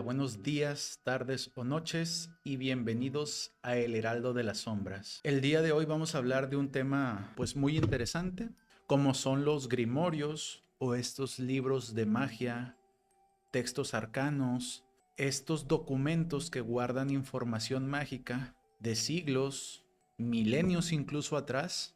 buenos días, tardes o noches y bienvenidos a El Heraldo de las Sombras. El día de hoy vamos a hablar de un tema pues muy interesante, como son los grimorios o estos libros de magia, textos arcanos, estos documentos que guardan información mágica de siglos, milenios incluso atrás,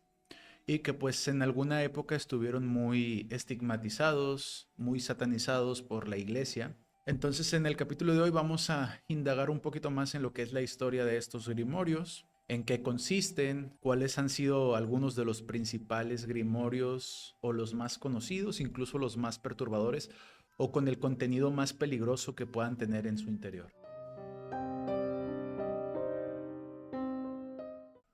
y que pues en alguna época estuvieron muy estigmatizados, muy satanizados por la iglesia. Entonces en el capítulo de hoy vamos a indagar un poquito más en lo que es la historia de estos grimorios, en qué consisten, cuáles han sido algunos de los principales grimorios o los más conocidos, incluso los más perturbadores o con el contenido más peligroso que puedan tener en su interior.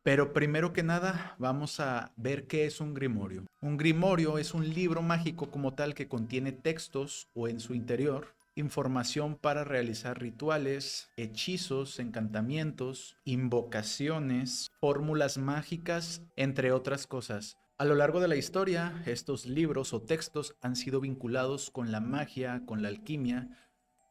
Pero primero que nada vamos a ver qué es un grimorio. Un grimorio es un libro mágico como tal que contiene textos o en su interior información para realizar rituales, hechizos, encantamientos, invocaciones, fórmulas mágicas, entre otras cosas. A lo largo de la historia, estos libros o textos han sido vinculados con la magia, con la alquimia,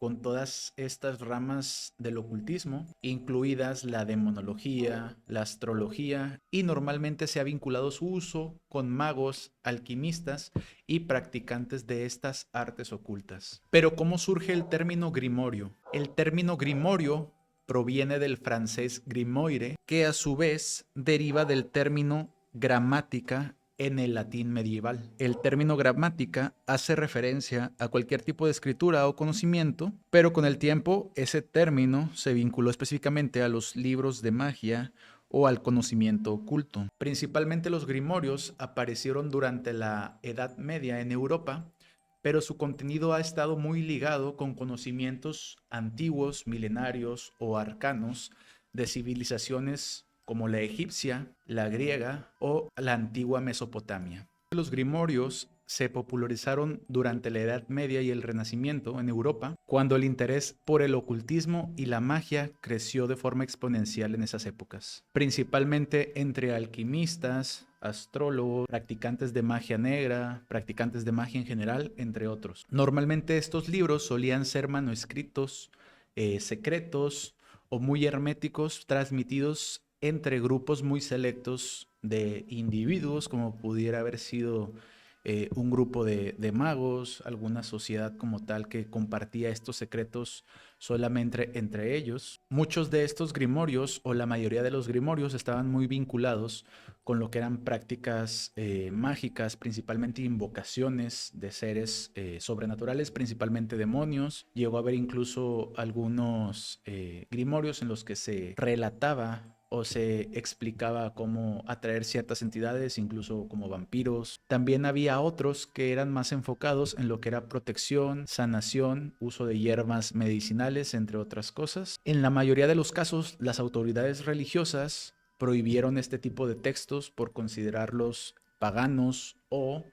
con todas estas ramas del ocultismo, incluidas la demonología, la astrología, y normalmente se ha vinculado su uso con magos, alquimistas y practicantes de estas artes ocultas. Pero ¿cómo surge el término grimorio? El término grimorio proviene del francés grimoire, que a su vez deriva del término gramática en el latín medieval. El término gramática hace referencia a cualquier tipo de escritura o conocimiento, pero con el tiempo ese término se vinculó específicamente a los libros de magia o al conocimiento oculto. Principalmente los grimorios aparecieron durante la Edad Media en Europa, pero su contenido ha estado muy ligado con conocimientos antiguos, milenarios o arcanos de civilizaciones como la egipcia, la griega o la antigua Mesopotamia. Los grimorios se popularizaron durante la Edad Media y el Renacimiento en Europa, cuando el interés por el ocultismo y la magia creció de forma exponencial en esas épocas, principalmente entre alquimistas, astrólogos, practicantes de magia negra, practicantes de magia en general, entre otros. Normalmente estos libros solían ser manuscritos secretos o muy herméticos, transmitidos entre grupos muy selectos de individuos, como pudiera haber sido un grupo de magos, alguna sociedad como tal que compartía estos secretos solamente entre ellos. Muchos de estos grimorios, o la mayoría de los grimorios, estaban muy vinculados con lo que eran prácticas mágicas, principalmente invocaciones de seres sobrenaturales, principalmente demonios. Llegó a haber incluso algunos grimorios en los que se relataba o se explicaba cómo atraer ciertas entidades, incluso como vampiros. También había otros que eran más enfocados en lo que era protección, sanación, uso de hierbas medicinales, entre otras cosas. En la mayoría de los casos, las autoridades religiosas prohibieron este tipo de textos por considerarlos paganos o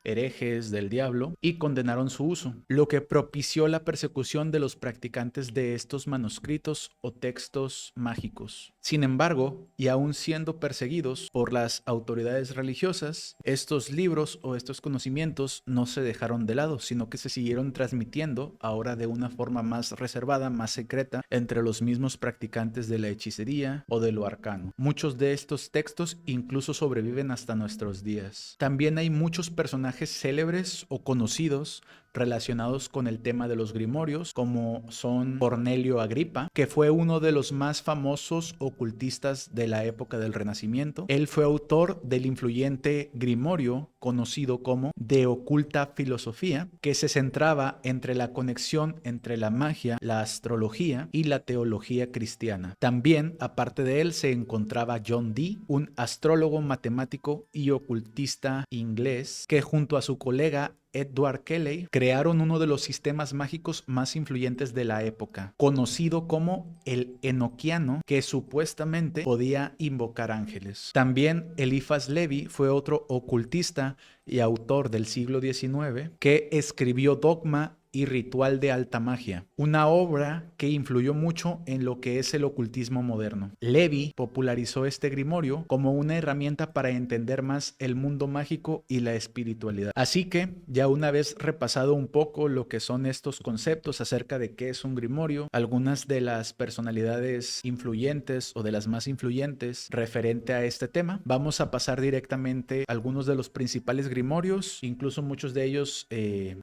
herejes del diablo y condenaron su uso, lo que propició la persecución de los practicantes de estos manuscritos o textos mágicos. Sin embargo, y aún siendo perseguidos por las autoridades religiosas, estos libros o estos conocimientos no se dejaron de lado, sino que se siguieron transmitiendo, ahora de una forma más reservada, más secreta, entre los mismos practicantes de la hechicería o de lo arcano. Muchos de estos textos incluso sobreviven hasta nuestros días. También hay muchos personajes célebres o conocidos relacionados con el tema de los grimorios, como son Cornelio Agripa, que fue uno de los más famosos ocultistas de la época del Renacimiento. Él fue autor del influyente grimorio conocido como De Oculta Filosofía, que se centraba entre la conexión entre la magia, la astrología y la teología cristiana. También, aparte de él, se encontraba John Dee, un astrólogo, matemático y ocultista inglés, que junto a su colega Edward Kelly crearon uno de los sistemas mágicos más influyentes de la época, conocido como el enoquiano, que supuestamente podía invocar ángeles. También Eliphas Levi fue otro ocultista y autor del siglo XIX que escribió Dogma y Ritual de alta magia, una obra que influyó mucho en lo que es el ocultismo moderno. Levi popularizó este grimorio como una herramienta para entender más el mundo mágico y la espiritualidad. Así que, ya una vez repasado un poco lo que son estos conceptos acerca de qué es un grimorio, algunas de las personalidades influyentes o de las más influyentes referente a este tema, vamos a pasar directamente a algunos de los principales grimorios, incluso muchos de ellos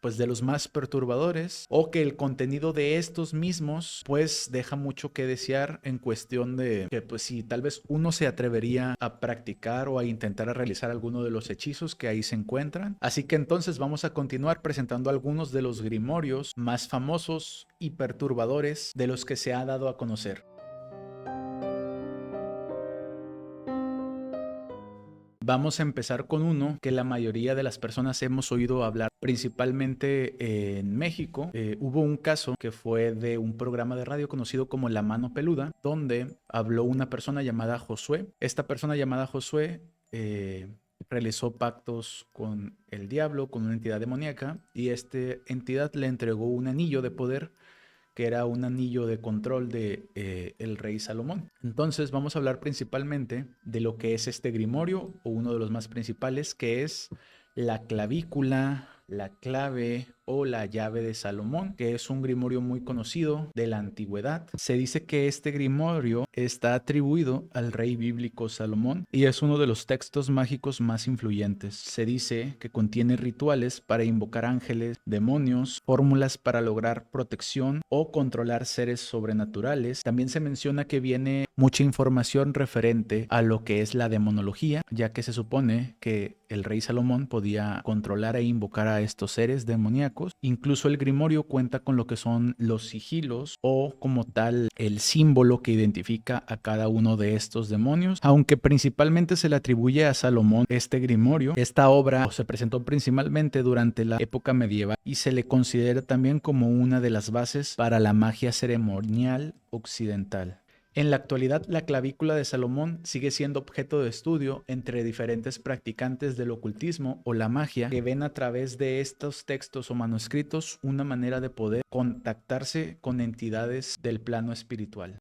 pues de los más perturbadores, o que el contenido de estos mismos pues deja mucho que desear en cuestión de que pues si tal vez uno se atrevería a practicar o a intentar a realizar alguno de los hechizos que ahí se encuentran. Así que entonces vamos a continuar presentando algunos de los grimorios más famosos y perturbadores de los que se ha dado a conocer. Vamos a empezar con uno que la mayoría de las personas hemos oído hablar, principalmente en México. Hubo un caso que fue de un programa de radio conocido como La Mano Peluda, donde habló una persona llamada Josué. Esta persona llamada Josué realizó pactos con el diablo, con una entidad demoníaca, y esta entidad le entregó un anillo de poder que era un anillo de control de el rey Salomón. Entonces vamos a hablar principalmente de lo que es este grimorio, o uno de los más principales, que es la clavícula, la clave o la llave de Salomón, que es un grimorio muy conocido de la antigüedad. Se dice que este grimorio está atribuido al rey bíblico Salomón y es uno de los textos mágicos más influyentes. Se dice que contiene rituales para invocar ángeles, demonios, fórmulas para lograr protección o controlar seres sobrenaturales. También se menciona que viene mucha información referente a lo que es la demonología, ya que se supone que el rey Salomón podía controlar e invocar a estos seres demoníacos. Incluso el grimorio cuenta con lo que son los sigilos o como tal el símbolo que identifica a cada uno de estos demonios. Aunque principalmente se le atribuye a Salomón este grimorio, esta obra se presentó principalmente durante la época medieval y se le considera también como una de las bases para la magia ceremonial occidental. En la actualidad, la clavícula de Salomón sigue siendo objeto de estudio entre diferentes practicantes del ocultismo o la magia que ven a través de estos textos o manuscritos una manera de poder contactarse con entidades del plano espiritual.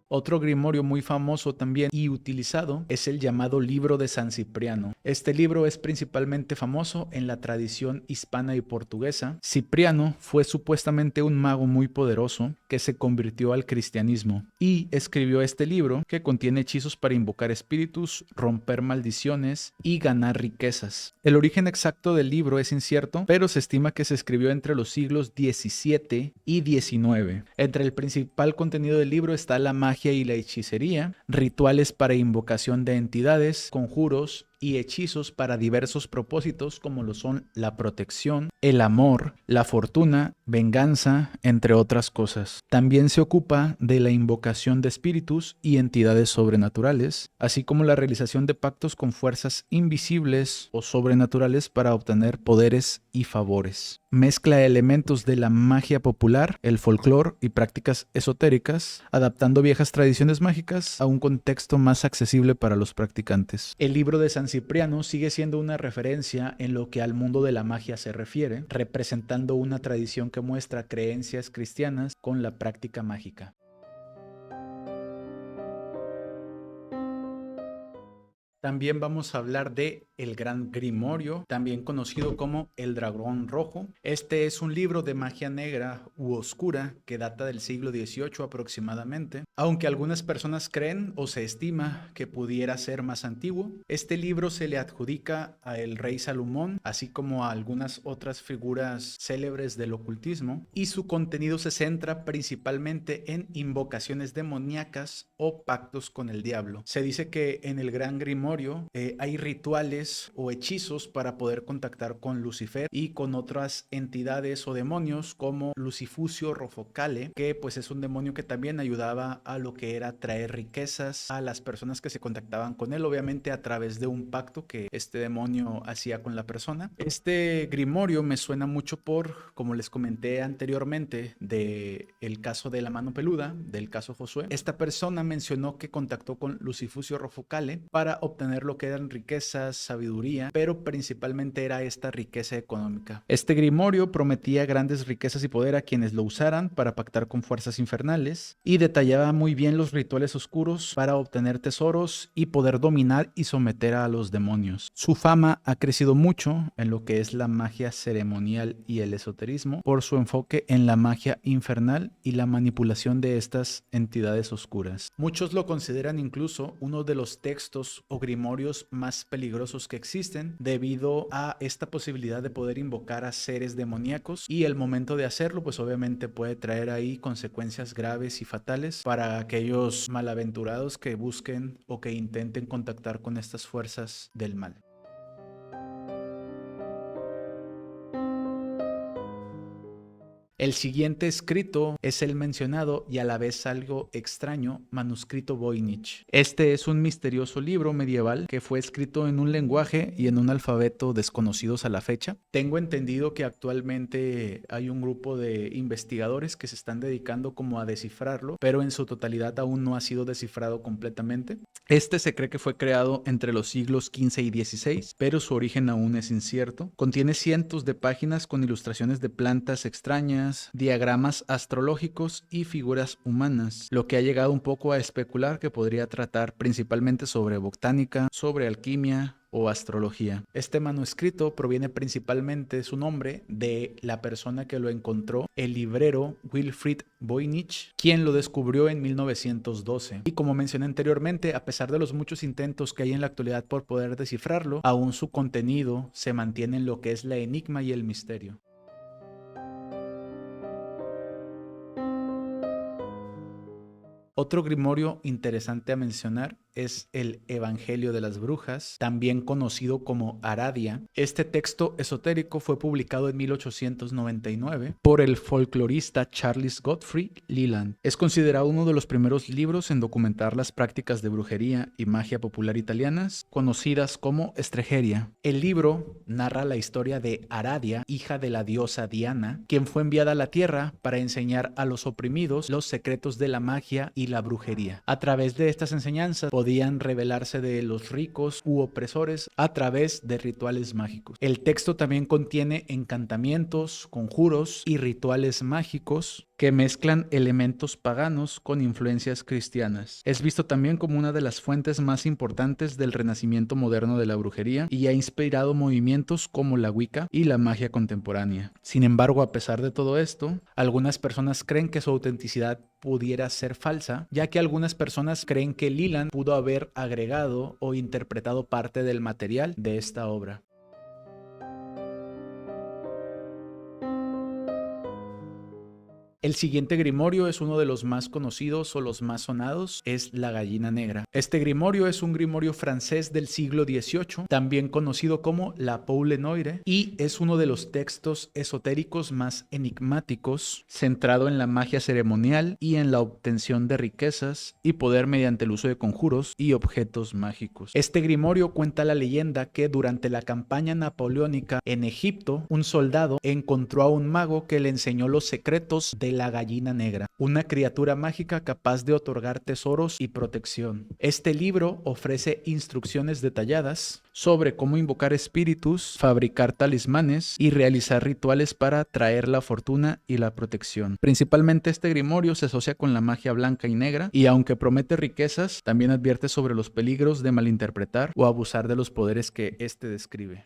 Otro grimorio muy famoso también y utilizado es el llamado Libro de San Cipriano. Este libro es principalmente famoso en la tradición hispana y portuguesa. Cipriano fue supuestamente un mago muy poderoso que se convirtió al cristianismo y escribió este libro que contiene hechizos para invocar espíritus, romper maldiciones y ganar riquezas. El origen exacto del libro es incierto, pero se estima que se escribió entre los siglos XVII y XIX. Entre el principal contenido del libro está la magia y la hechicería, rituales para invocación de entidades, conjuros y hechizos para diversos propósitos como lo son la protección, el amor, la fortuna, venganza, entre otras cosas. También se ocupa de la invocación de espíritus y entidades sobrenaturales, así como la realización de pactos con fuerzas invisibles o sobrenaturales para obtener poderes y favores. Mezcla elementos de la magia popular, el folclore y prácticas esotéricas, adaptando viejas tradiciones mágicas a un contexto más accesible para los practicantes. El libro de San Cipriano sigue siendo una referencia en lo que al mundo de la magia se refiere, representando una tradición que muestra creencias cristianas con la práctica mágica. También vamos a hablar de El Gran Grimorio, también conocido como El Dragón Rojo. Este es un libro de magia negra u oscura que data del siglo XVIII aproximadamente. Aunque algunas personas creen o se estima que pudiera ser más antiguo, este libro se le adjudica a el rey Salomón, así como a algunas otras figuras célebres del ocultismo, y su contenido se centra principalmente en invocaciones demoníacas o pactos con el diablo. Se dice que en el Gran Grimorio hay rituales o hechizos para poder contactar con Lucifer y con otras entidades o demonios como Lucifucio Rofocale, que pues es un demonio que también ayudaba a lo que era traer riquezas a las personas que se contactaban con él, obviamente a través de un pacto que este demonio hacía con la persona. Este grimorio me suena mucho por, como les comenté anteriormente, de el caso de la mano peluda, del caso Josué. Esta persona mencionó que contactó con Lucifucio Rofocale para obtener lo que eran riquezas, sabiduría, pero principalmente era esta riqueza económica. Este grimorio prometía grandes riquezas y poder a quienes lo usaran para pactar con fuerzas infernales y detallaba muy bien los rituales oscuros para obtener tesoros y poder dominar y someter a los demonios. Su fama ha crecido mucho en lo que es la magia ceremonial y el esoterismo por su enfoque en la magia infernal y la manipulación de estas entidades oscuras. Muchos lo consideran incluso uno de los textos o grimorios más peligrosos que existen debido a esta posibilidad de poder invocar a seres demoníacos, y el momento de hacerlo pues obviamente puede traer ahí consecuencias graves y fatales para aquellos malaventurados que busquen o que intenten contactar con estas fuerzas del mal. El siguiente escrito es el mencionado y a la vez algo extraño manuscrito Voynich. Este es un misterioso libro medieval que fue escrito en un lenguaje y en un alfabeto desconocidos a la fecha. Tengo entendido que actualmente hay un grupo de investigadores que se están dedicando como a descifrarlo, pero en su totalidad aún no ha sido descifrado completamente. Este se cree que fue creado entre los siglos XV y XVI, pero su origen aún es incierto. Contiene cientos de páginas con ilustraciones de plantas extrañas, diagramas astrológicos y figuras humanas, lo que ha llegado un poco a especular que podría tratar principalmente sobre botánica, sobre alquimia o astrología. Este manuscrito proviene principalmente su nombre de la persona que lo encontró, el librero Wilfrid Voynich, quien lo descubrió en 1912. Y como mencioné anteriormente, a pesar de los muchos intentos que hay en la actualidad por poder descifrarlo, aún su contenido se mantiene en lo que es la enigma y el misterio. Otro grimorio interesante a mencionar es el Evangelio de las Brujas, también conocido como Aradia. Este texto esotérico fue publicado en 1899 por el folclorista Charles Godfrey Leland. Es considerado uno de los primeros libros en documentar las prácticas de brujería y magia popular italianas, conocidas como Estregeria. El libro narra la historia de Aradia, hija de la diosa Diana, quien fue enviada a la tierra para enseñar a los oprimidos los secretos de la magia y la brujería. A través de estas enseñanzas podían rebelarse de los ricos u opresores a través de rituales mágicos. El texto también contiene encantamientos, conjuros y rituales mágicos que mezclan elementos paganos con influencias cristianas. Es visto también como una de las fuentes más importantes del renacimiento moderno de la brujería y ha inspirado movimientos como la Wicca y la magia contemporánea. Sin embargo, a pesar de todo esto, algunas personas creen que su autenticidad pudiera ser falsa, ya que algunas personas creen que Leland pudo haber agregado o interpretado parte del material de esta obra. El siguiente grimorio es uno de los más conocidos o los más sonados, es La Gallina Negra. Este grimorio es un grimorio francés del siglo XVIII, también conocido como La Poule Noire, y es uno de los textos esotéricos más enigmáticos, centrado en la magia ceremonial y en la obtención de riquezas y poder mediante el uso de conjuros y objetos mágicos. Este grimorio cuenta la leyenda que durante la campaña napoleónica en Egipto, un soldado encontró a un mago que le enseñó los secretos de la Gallina Negra, una criatura mágica capaz de otorgar tesoros y protección. Este libro ofrece instrucciones detalladas sobre cómo invocar espíritus, fabricar talismanes y realizar rituales para traer la fortuna y la protección. Principalmente este grimorio se asocia con la magia blanca y negra, y aunque promete riquezas, también advierte sobre los peligros de malinterpretar o abusar de los poderes que este describe.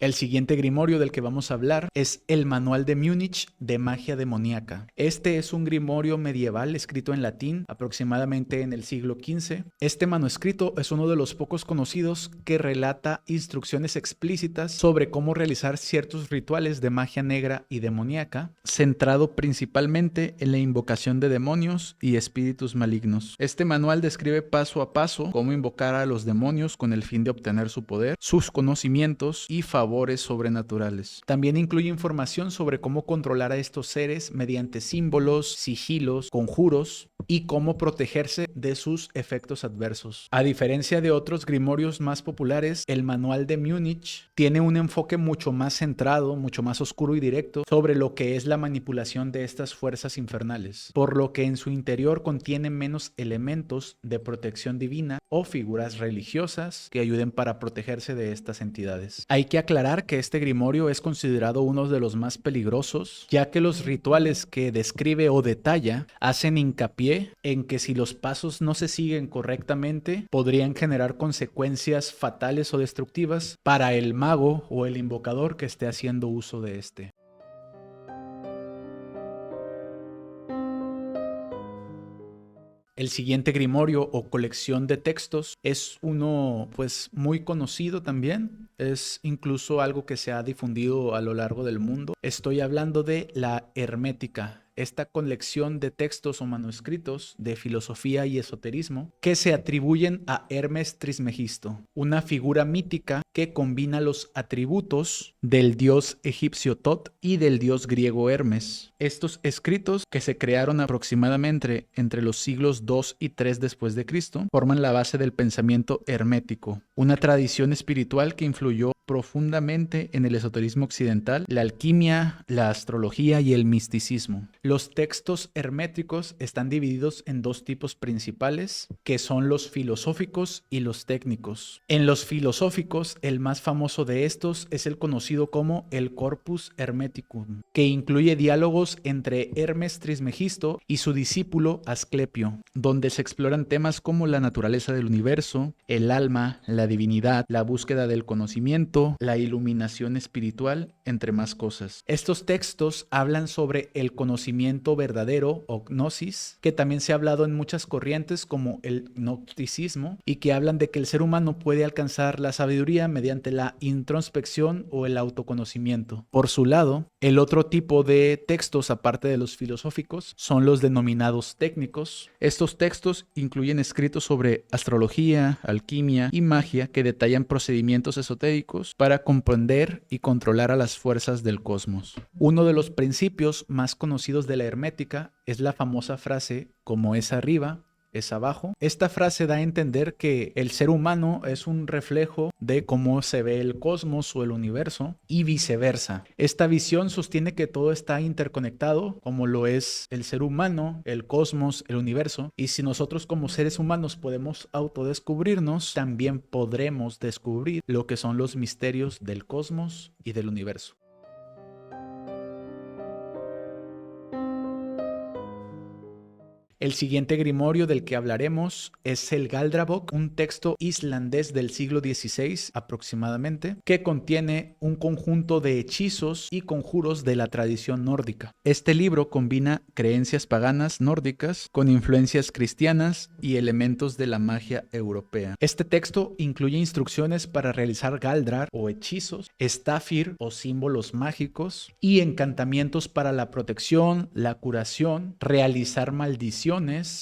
El siguiente grimorio del que vamos a hablar es el Manual de Múnich de Magia Demoníaca. Este es un grimorio medieval escrito en latín aproximadamente en el siglo XV. Este manuscrito es uno de los pocos conocidos que relata instrucciones explícitas sobre cómo realizar ciertos rituales de magia negra y demoníaca, centrado principalmente en la invocación de demonios y espíritus malignos. Este manual describe paso a paso cómo invocar a los demonios con el fin de obtener su poder, sus conocimientos y favor favores sobrenaturales. También incluye información sobre cómo controlar a estos seres mediante símbolos, sigilos, conjuros y cómo protegerse de sus efectos adversos. A diferencia de otros grimorios más populares, el Manual de Múnich tiene un enfoque mucho más centrado, mucho más oscuro y directo sobre lo que es la manipulación de estas fuerzas infernales, por lo que en su interior contiene menos elementos de protección divina o figuras religiosas que ayuden para protegerse de estas entidades. Hay que aclarar que este grimorio es considerado uno de los más peligrosos, ya que los rituales que describe o detalla hacen hincapié en que si los pasos no se siguen correctamente, podrían generar consecuencias fatales o destructivas para el mago o el invocador que esté haciendo uso de este. El siguiente grimorio o colección de textos es uno pues muy conocido también, es incluso algo que se ha difundido a lo largo del mundo. Estoy hablando de la Hermética, esta colección de textos o manuscritos de filosofía y esoterismo que se atribuyen a Hermes Trismegisto, una figura mítica que combina los atributos del dios egipcio Tot y del dios griego Hermes. Estos escritos, que se crearon aproximadamente entre los siglos 2 y 3 después de Cristo, forman la base del pensamiento hermético, una tradición espiritual que influyó profundamente en el esoterismo occidental, la alquimia, la astrología y el misticismo. Los textos herméticos están divididos en dos tipos principales, que son los filosóficos y los técnicos. En los filosóficos, el más famoso de estos es el conocido como el Corpus Hermeticum, que incluye diálogos entre Hermes Trismegisto y su discípulo Asclepio, donde se exploran temas como la naturaleza del universo, el alma, la divinidad, la búsqueda del conocimiento, la iluminación espiritual, entre más cosas. Estos textos hablan sobre el conocimiento verdadero o gnosis, que también se ha hablado en muchas corrientes como el gnosticismo, y que hablan de que el ser humano puede alcanzar la sabiduría mediante la introspección o el autoconocimiento. Por su lado, el otro tipo de textos, aparte de los filosóficos, son los denominados técnicos. Estos textos incluyen escritos sobre astrología, alquimia y magia que detallan procedimientos esotéricos para comprender y controlar a las fuerzas del cosmos. Uno de los principios más conocidos de la hermética es la famosa frase "como es arriba, es abajo". Esta frase da a entender que el ser humano es un reflejo de cómo se ve el cosmos o el universo y viceversa. Esta visión sostiene que todo está interconectado, como lo es el ser humano, el cosmos, el universo, y si nosotros como seres humanos podemos autodescubrirnos, también podremos descubrir lo que son los misterios del cosmos y del universo. El siguiente grimorio del que hablaremos es el Galdrabok, un texto islandés del siglo XVI aproximadamente, que contiene un conjunto de hechizos y conjuros de la tradición nórdica. Este libro combina creencias paganas nórdicas con influencias cristianas y elementos de la magia europea. Este texto incluye instrucciones para realizar Galdrar o hechizos, Stafir o símbolos mágicos y encantamientos para la protección, la curación, realizar maldiciones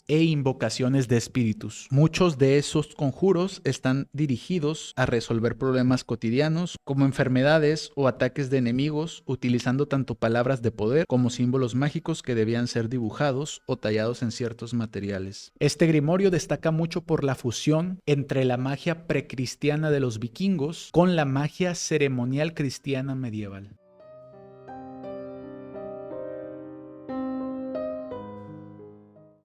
e invocaciones de espíritus. Muchos de esos conjuros están dirigidos a resolver problemas cotidianos como enfermedades o ataques de enemigos, utilizando tanto palabras de poder como símbolos mágicos que debían ser dibujados o tallados en ciertos materiales. Este grimorio destaca mucho por la fusión entre la magia precristiana de los vikingos con la magia ceremonial cristiana medieval.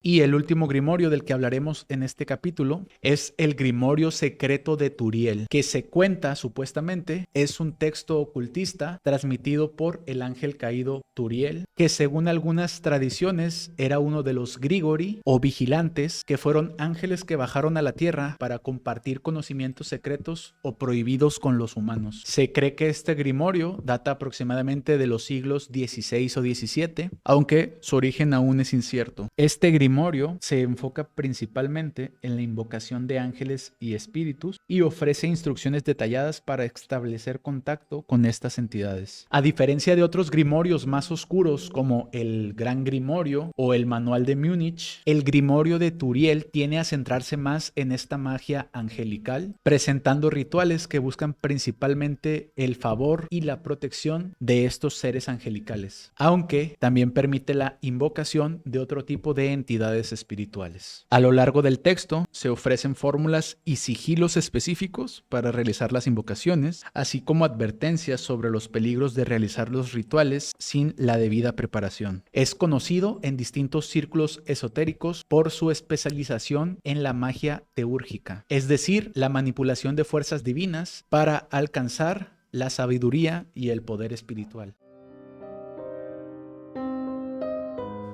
Y el último grimorio del que hablaremos en este capítulo es el Grimorio Secreto de Turiel, que se cuenta supuestamente es un texto ocultista transmitido por el ángel caído Turiel, que según algunas tradiciones era uno de los Grigori o vigilantes, que fueron ángeles que bajaron a la tierra para compartir conocimientos secretos o prohibidos con los humanos. Se cree que este grimorio data aproximadamente de los siglos XVI o XVII, aunque su origen aún es incierto. Este grimorio grimorio se enfoca principalmente en la invocación de ángeles y espíritus y ofrece instrucciones detalladas para establecer contacto con estas entidades. A diferencia de otros grimorios más oscuros como el Gran Grimorio o el Manual de Múnich, el Grimorio de Turiel tiene a centrarse más en esta magia angelical, presentando rituales que buscan principalmente el favor y la protección de estos seres angelicales, aunque también permite la invocación de otro tipo de entidades espirituales. A lo largo del texto se ofrecen fórmulas y sigilos específicos para realizar las invocaciones, así como advertencias sobre los peligros de realizar los rituales sin la debida preparación. Es conocido en distintos círculos esotéricos por su especialización en la magia teúrgica, es decir, la manipulación de fuerzas divinas para alcanzar la sabiduría y el poder espiritual.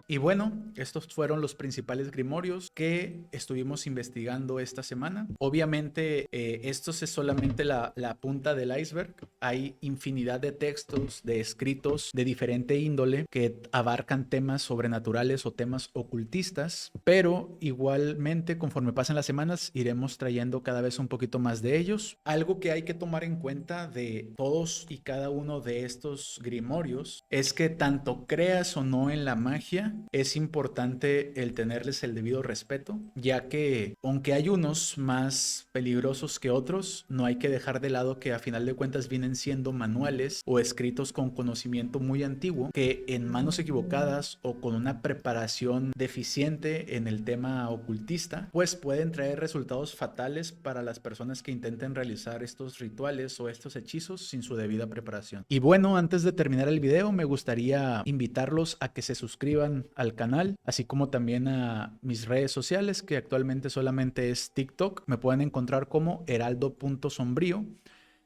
Y bueno, estos fueron los principales grimorios que estuvimos investigando esta semana. Obviamente, esto es solamente la punta del iceberg. Hay infinidad de textos, de escritos de diferente índole que abarcan temas sobrenaturales o temas ocultistas, pero igualmente, conforme pasan las semanas, iremos trayendo cada vez un poquito más de ellos. Algo que hay que tomar en cuenta de todos y cada uno de estos grimorios es que tanto creas o no en la magia, es importante el tenerles el debido respeto, ya que aunque hay unos más peligrosos que otros, no hay que dejar de lado que a final de cuentas vienen siendo manuales o escritos con conocimiento muy antiguo que en manos equivocadas o con una preparación deficiente en el tema ocultista, pues pueden traer resultados fatales para las personas que intenten realizar estos rituales o estos hechizos sin su debida preparación. Y bueno, antes de terminar el video, me gustaría invitarlos a que se suscriban al canal, así como también a mis redes sociales, que actualmente solamente es TikTok. Me pueden encontrar como heraldo.sombrío.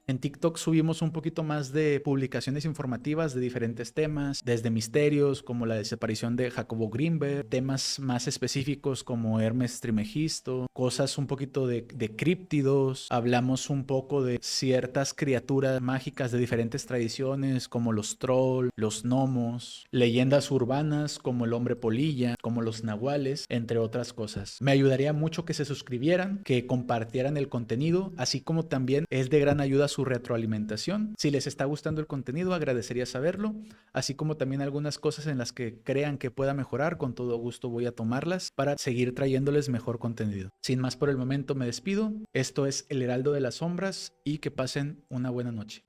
En TikTok subimos un poquito más de publicaciones informativas de diferentes temas, desde misterios como la desaparición de Jacobo Greenberg, temas más específicos como Hermes Trismegisto, cosas un poquito de críptidos, hablamos un poco de ciertas criaturas mágicas de diferentes tradiciones como los trolls, los gnomos, leyendas urbanas como el hombre polilla, como los nahuales, entre otras cosas. Me ayudaría mucho que se suscribieran, que compartieran el contenido, así como también es de gran ayuda su retroalimentación. Si les está gustando el contenido, agradecería saberlo, así como también algunas cosas en las que crean que pueda mejorar. Con todo gusto voy a tomarlas para seguir trayéndoles mejor contenido. Sin más por el momento, me despido. Esto es El Heraldo de las Sombras y que pasen una buena noche.